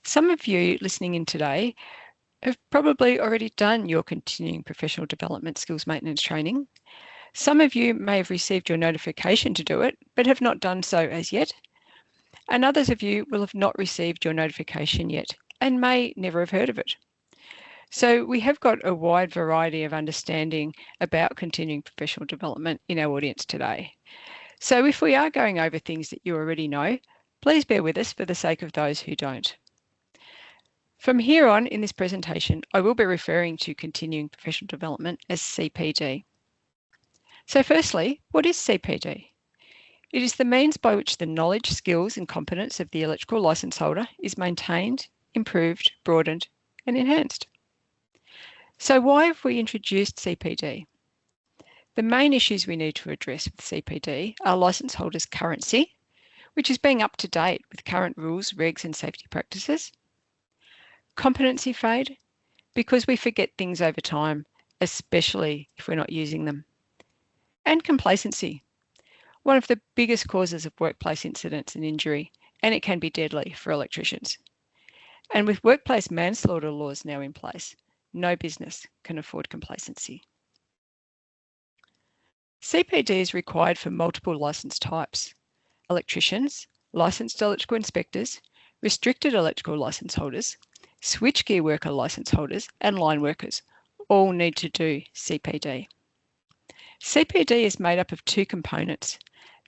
Some of you listening in today have probably already done your continuing professional development skills maintenance training. Some of you may have received your notification to do it, but have not done so as yet. And others of you will have not received your notification yet and may never have heard of it. So we have got a wide variety of understanding about continuing professional development in our audience today. So if we are going over things that you already know, please bear with us for the sake of those who don't. From here on in this presentation, I will be referring to continuing professional development as CPD. So firstly, what is CPD? It is the means by which the knowledge, skills and competence of the electrical licence holder is maintained, improved, broadened and enhanced. So why have we introduced CPD? The main issues we need to address with CPD are licence holders' currency, which is being up to date with current rules, regs and safety practices. Competency fade, because we forget things over time, especially if we're not using them. And complacency, one of the biggest causes of workplace incidents and injury, and it can be deadly for electricians. And with workplace manslaughter laws now in place, no business can afford complacency. CPD is required for multiple licence types. Electricians, licensed electrical inspectors, restricted electrical licence holders, switchgear worker licence holders and line workers all need to do CPD. CPD is made up of two components.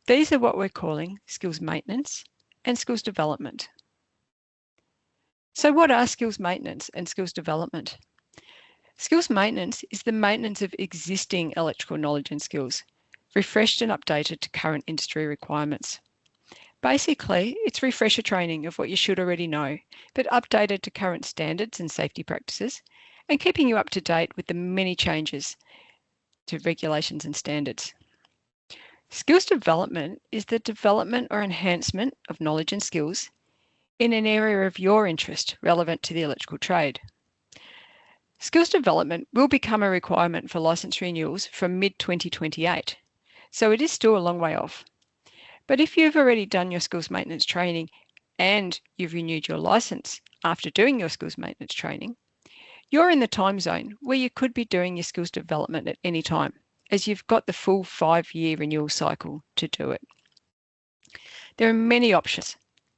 These are what we're calling skills maintenance and skills development. So what are skills maintenance and skills development? Skills maintenance is the maintenance of existing electrical knowledge and skills, refreshed and updated to current industry requirements. Basically, it's refresher training of what you should already know, but updated to current standards and safety practices, and keeping you up to date with the many changes to regulations and standards. Skills development is the development or enhancement of knowledge and skills in an area of your interest relevant to the electrical trade. Skills development will become a requirement for licence renewals from mid-2028, so it is still a long way off. But if you've already done your skills maintenance training and you've renewed your licence after doing your skills maintenance training, you're in the time zone where you could be doing your skills development at any time, as you've got the full 5-year renewal cycle to do it. There are many options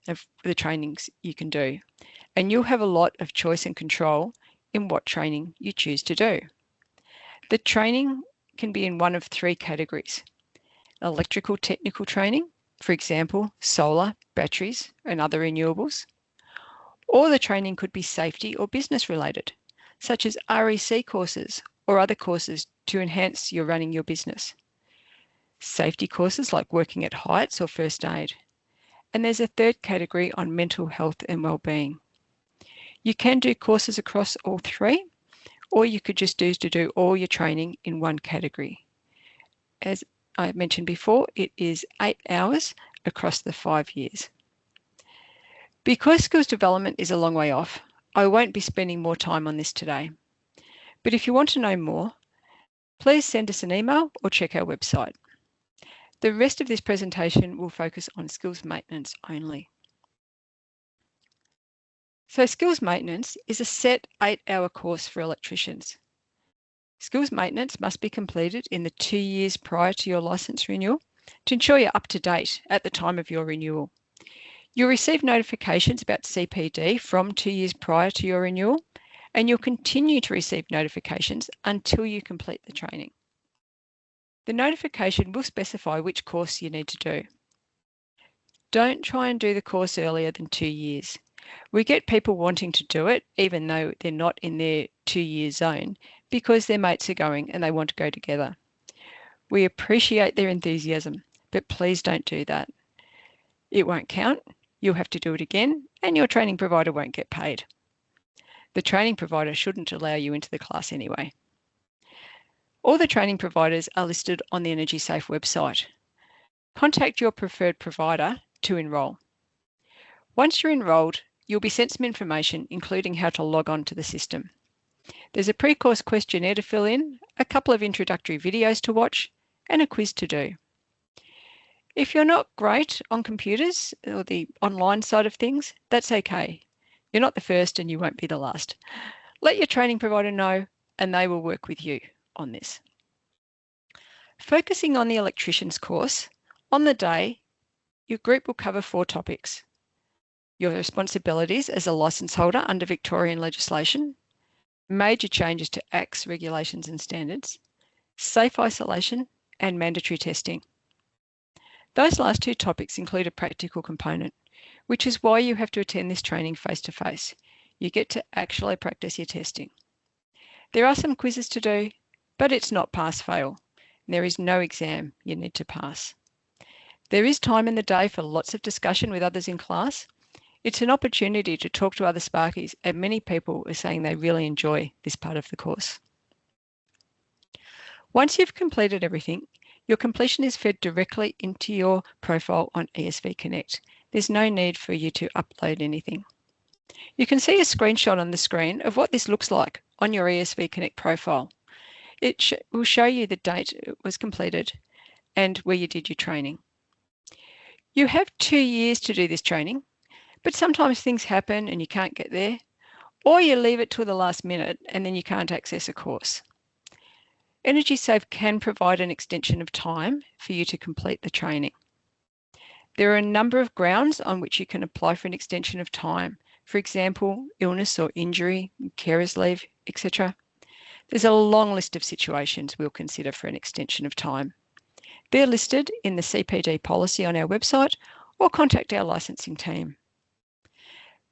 of the trainings you can do, and you'll have a lot of choice and control in what training you choose to do. The training can be in one of 3 categories: electrical technical training, for example, solar, batteries and other renewables. Or the training could be safety or business related, such as REC courses or other courses to enhance your running your business. Safety courses like working at heights or first aid. And there's a 3rd category on mental health and wellbeing. You can do courses across all 3, or you could just choose to do all your training in one category. As I mentioned before, it is 8 hours across the 5 years. Because skills development is a long way off, I won't be spending more time on this today. But if you want to know more, please send us an email or check our website. The rest of this presentation will focus on skills maintenance only. So skills maintenance is a set 8-hour course for electricians. Skills maintenance must be completed in the 2 years prior to your licence renewal to ensure you're up to date at the time of your renewal. You'll receive notifications about CPD from 2 years prior to your renewal, and you'll continue to receive notifications until you complete the training. The notification will specify which course you need to do. Don't try and do the course earlier than 2 years. We get people wanting to do it even though they're not in their 2-year zone because their mates are going and they want to go together. We appreciate their enthusiasm, but please don't do that. It won't count, you'll have to do it again, and your training provider won't get paid. The training provider shouldn't allow you into the class anyway. All the training providers are listed on the Energy Safe website. Contact your preferred provider to enrol. Once you're enrolled, you'll be sent some information, including how to log on to the system. There's a pre-course questionnaire to fill in, a couple of introductory videos to watch, and a quiz to do. If you're not great on computers or the online side of things, that's okay. You're not the first and you won't be the last. Let your training provider know and they will work with you on this. Focusing on the electrician's course, on the day, your group will cover 4 topics. Your responsibilities as a licence holder under Victorian legislation, major changes to acts, regulations and standards, safe isolation and mandatory testing. Those last 2 topics include a practical component, which is why you have to attend this training face-to-face. You get to actually practice your testing. There are some quizzes to do, but it's not pass-fail. There is no exam you need to pass. There is time in the day for lots of discussion with others in class. It's an opportunity to talk to other Sparkies, and many people are saying they really enjoy this part of the course. Once you've completed everything, your completion is fed directly into your profile on ESV Connect. There's no need for you to upload anything. You can see a screenshot on the screen of what this looks like on your ESV Connect profile. It will show you the date it was completed and where you did your training. You have 2 years to do this training, but sometimes things happen and you can't get there, or you leave it till the last minute and then you can't access a course. EnergySafe can provide an extension of time for you to complete the training. There are a number of grounds on which you can apply for an extension of time. For example, illness or injury, carer's leave, etc. There's a long list of situations we'll consider for an extension of time. They're listed in the CPD policy on our website or contact our licensing team.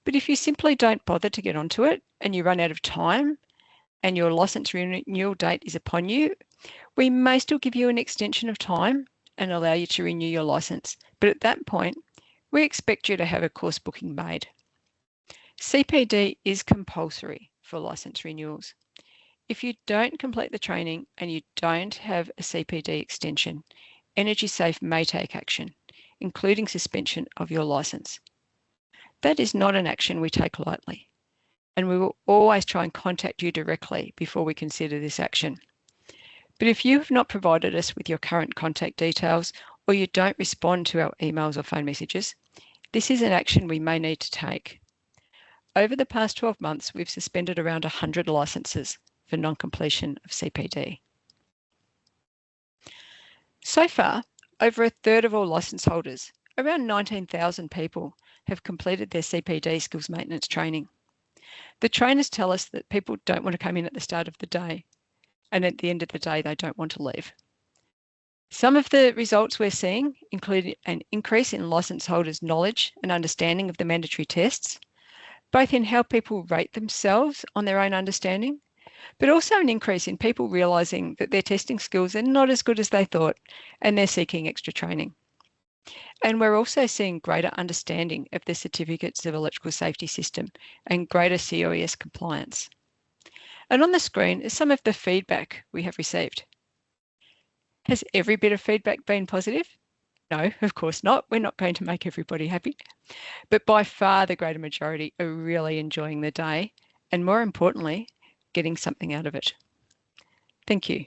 But if you simply don't bother to get onto it and you run out of time and your licence renewal date is upon you, we may still give you an extension of time and allow you to renew your licence. But at that point, we expect you to have a course booking made. CPD is compulsory for licence renewals. If you don't complete the training and you don't have a CPD extension, EnergySafe may take action, including suspension of your licence. That is not an action we take lightly, and we will always try and contact you directly before we consider this action. But if you have not provided us with your current contact details or you don't respond to our emails or phone messages, this is an action we may need to take. Over the past 12 months, we've suspended around 100 licences for non-completion of CPD. So far, over a third of all licence holders, around 19,000 people, have completed their CPD skills maintenance training. The trainers tell us that people don't want to come in at the start of the day, and at the end of the day, they don't want to leave. Some of the results we're seeing include an increase in licence holders' knowledge and understanding of the mandatory tests, both in how people rate themselves on their own understanding, but also an increase in people realising that their testing skills are not as good as they thought and they're seeking extra training. And we're also seeing greater understanding of the certificates of electrical safety system and greater COES compliance. And on the screen is some of the feedback we have received. Has every bit of feedback been positive? No, of course not. We're not going to make everybody happy. But by far the greater majority are really enjoying the day and, more importantly, getting something out of it. Thank you.